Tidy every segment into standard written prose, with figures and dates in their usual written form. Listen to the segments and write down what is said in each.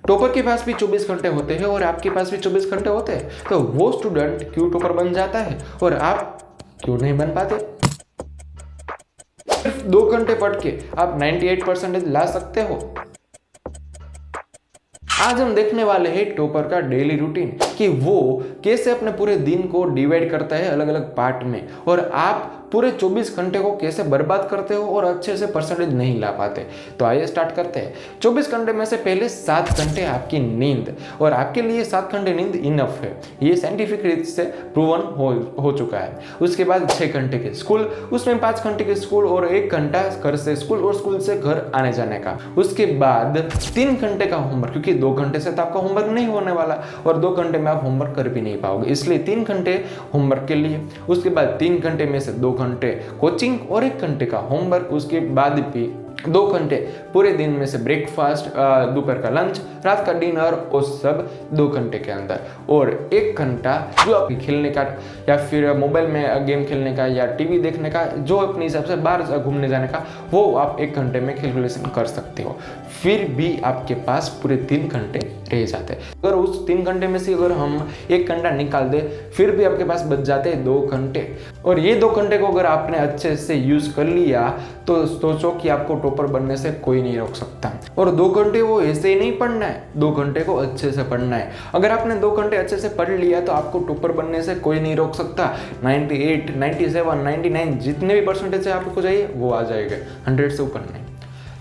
Topper के पास भी 24 घंटे होते हैं और आपके पास भी 24 घंटे होते हैं, तो वो स्टूडेंट क्यों टॉपर बन जाता है और आप क्यों नहीं बन पाते? सिर्फ 2 घंटे पढ़ के आप 98% ला सकते हो। आज हम देखने वाले हैं टॉपर का डेली रूटीन कि वो कैसे अपने पूरे दिन को डिवाइड करता है अलग अलग पार्ट में, और आप पूरे 24 घंटे को कैसे बर्बाद करते हो और अच्छे से परसेंटेज नहीं ला पाते। तो आइए स्टार्ट करते हैं। 24 घंटे में से पहले 7 घंटे आपकी नींद, और आपके लिए 7 घंटे नींद इनफ है, ये साइंटिफिक रीत से प्रूवन हो चुका है। उसके बाद 6 घंटे के स्कूल, उसमें 5 घंटे के स्कूल और 1 घंटा घर से स्कूल और स्कूल से घर आने जाने का। उसके बाद 3 घंटे का होमवर्क, क्योंकि 2 घंटे से तो आपका होमवर्क नहीं होने वाला और 2 घंटे में आप होमवर्क कर भी नहीं पाओगे, इसलिए 3 घंटे होमवर्क के लिए। उसके बाद 3 घंटे में से 2 घंटे कोचिंग और 1 घंटे का होमवर्क। उसके बाद भी 2 घंटे पूरे दिन में से ब्रेकफास्ट, दोपहर का लंच, रात का डिनर और सब 2 घंटे के अंदर, और 1 घंटा जो आप खेलने का या फिर मोबाइल में गेम खेलने का या टीवी देखने का, जो अपने हिसाब से बाहर घूमने जाने का, वो आप 1 घंटे में कैलकुलेशन कर सकते हो। फिर भी आपके पास पूरे 3 घंटे रह जाते हैं। अगर उस 3 घंटे में से अगर हम 1 घंटा निकाल दे, फिर भी आपके पास बच जाते हैं 2 घंटे, और ये 2 घंटे को अगर आपने अच्छे से यूज कर लिया तो सोचो कि आपको टॉपर बनने से कोई नहीं रोक सकता। और 2 घंटे वो ऐसे ही नहीं पढ़ना है, 2 घंटे को अच्छे से पढ़ना है। अगर आपने 2 घंटे अच्छे से पढ़ लिया तो आपको टॉपर बनने से कोई नहीं रोक सकता। 98, 97, 99 जितने भी परसेंटेज से आपको चाहिए वो आ जाएगा, 100 से ऊपर नहीं।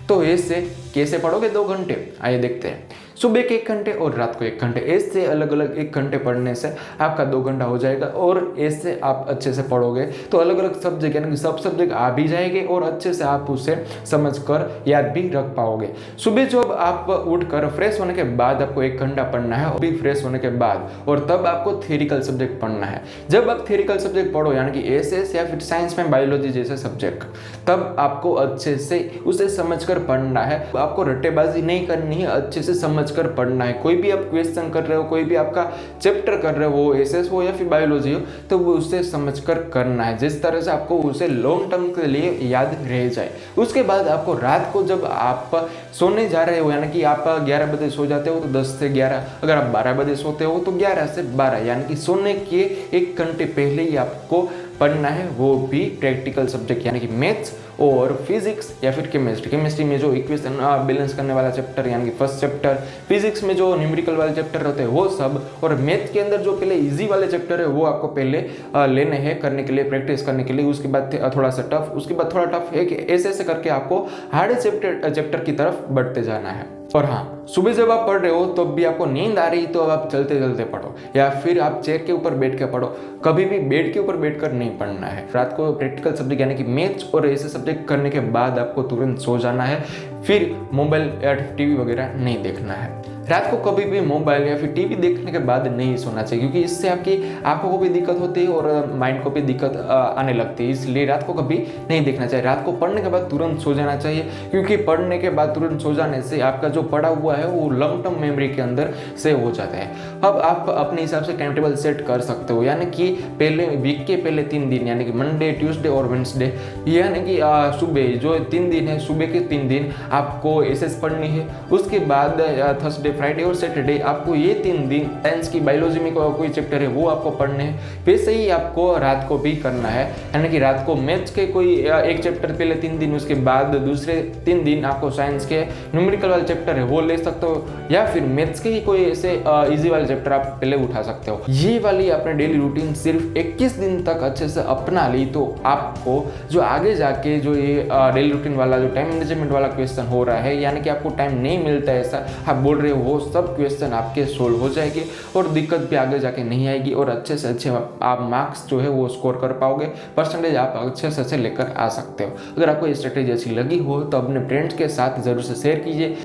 तो ऐसे कैसे पढ़ोगे 2 घंटे, आइए देखते हैं। सुबह के 1 घंटे और रात को 1 घंटे, ऐसे अलग अलग 1 घंटे पढ़ने से आपका 2 घंटा हो जाएगा, और ऐसे आप अच्छे से पढ़ोगे तो अलग अलग सब्जेक्ट यानी कि सब सब्जेक्ट आ भी जाएंगे और अच्छे से आप उसे समझकर याद भी रख पाओगे। सुबह जब आप उठकर फ्रेश होने के बाद आपको 1 घंटा पढ़ना है, और भी फ्रेश होने के बाद, और तब आपको थ्योरिकल सब्जेक्ट पढ़ना है। जब आप थ्योरिकल सब्जेक्ट पढ़ो यानी कि एसएस या फिर साइंस में बायोलॉजी जैसे सब्जेक्ट, तब आपको अच्छे से उसे समझकर पढ़ना है। आपको रट्टेबाजी नहीं करनी है, अच्छे से समझ कर पढ़ना है। कोई भी आप क्वेश्चन कर रहे हो, कोई भी आपका चैप्टर कर रहे हो, एसएस हो या फिर बायोलॉजी हो, तो वो उसे समझकर करना है जिस तरह से आपको उसे लॉन्ग टर्म के लिए याद रह जाए। उसके बाद आपको रात को जब आप सोने जा रहे हो, यानी कि आप 11 बजे सो जाते हो तो 10 से 11, अगर आप 12 बजे सोते हो तो 11 से 12, यानी कि सोने के 1 घंटे पहले ही आपको पढ़ना है, वो भी प्रैक्टिकल सब्जेक्ट यानी कि मैथ्स और फिजिक्स या फिर केमिस्ट्री में जो इक्वेशन बैलेंस करने वाला चैप्टर यानी कि फर्स्ट चैप्टर, फिजिक्स में जो न्यूमेरिकल वाले चैप्टर होते हैं वो सब, और मैथ्स के अंदर जो पहले इजी वाले चैप्टर है वो आपको पहले लेने हैं करने के लिए, प्रैक्टिस करने के लिए। उसके बाद थोड़ा सा टफ, उसके बाद थोड़ा टफ है कि ऐसे ऐसे करके आपको हार्ड चैप्टर की तरफ बढ़ते जाना है। और हाँ, सुबह जब आप पढ़ रहे हो तो भी आपको नींद आ रही तो अब आप चलते चलते पढ़ो या फिर आप चेयर के ऊपर बैठ के पढ़ो, कभी भी बेड के ऊपर बैठकर नहीं पढ़ना है। रात को प्रैक्टिकल सब्जेक्ट यानी कि मैथ्स और ऐसे सब्जेक्ट करने के बाद आपको तुरंत सो जाना है, फिर मोबाइल या टीवी वगैरह नहीं देखना है। रात को कभी भी मोबाइल या फिर टीवी देखने के बाद नहीं सोना चाहिए, क्योंकि इससे आपकी आंखों को भी दिक्कत होती है और माइंड को भी दिक्कत आने लगती है, इसलिए रात को कभी नहीं देखना चाहिए। रात को पढ़ने के बाद तुरंत सो जाना चाहिए, क्योंकि पढ़ने के बाद तुरंत सो जाने से आपका जो पढ़ा हुआ है वो लॉन्ग टर्म मेमोरी के अंदर सेव हो जाता है। अब आप अपने हिसाब से टाइम टेबल सेट कर सकते हो, यानी कि पहले वीक के पहले 3 दिन यानी कि मंडे, ट्यूसडे और वेडनेसडे, यानी कि सुबह जो 3 दिन है, सुबह के 3 दिन आपको एसएस पढ़नी है। उसके बाद थर्सडे, फ्राइडे और सैटरडे आपको ये 3 दिन साइंस की, बायोलॉजी में कोई चैप्टर है वो आपको पढ़ने हैं। वैसे ही आपको रात को भी करना है, यानी कि रात को मैथ्स के कोई 1 चैप्टर पहले 3 दिन, उसके बाद दूसरे 3 दिन आपको साइंस के न्यूमेरिकल वाले चैप्टर है वो ले सकते हो, या फिर मैथ्स के ही कोई ऐसे इजी वाले चैप्टर आप पहले उठा सकते हो। ये वाली अपने डेली रूटीन सिर्फ 21 दिन तक अच्छे से अपना ली तो आपको जो आगे जाके जो ये डेली रूटीन वाला जो टाइम मैनेजमेंट वाला क्वेश्चन हो रहा है, यानी कि आपको टाइम नहीं मिलता है ऐसा आप बोल रहे हो, वो सब क्वेश्चन आपके सोल्व हो जाएंगे और दिक्कत भी आगे जाके नहीं आएगी, और अच्छे से अच्छे आप मार्क्स जो है वो स्कोर कर पाओगे, परसेंटेज आप अच्छे से अच्छे लेकर आ सकते हो। अगर आपको ये स्ट्रेटेजी अच्छी लगी हो तो अपने फ्रेंड्स के साथ जरूर से शेयर कीजिए।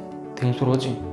Thanks for watching.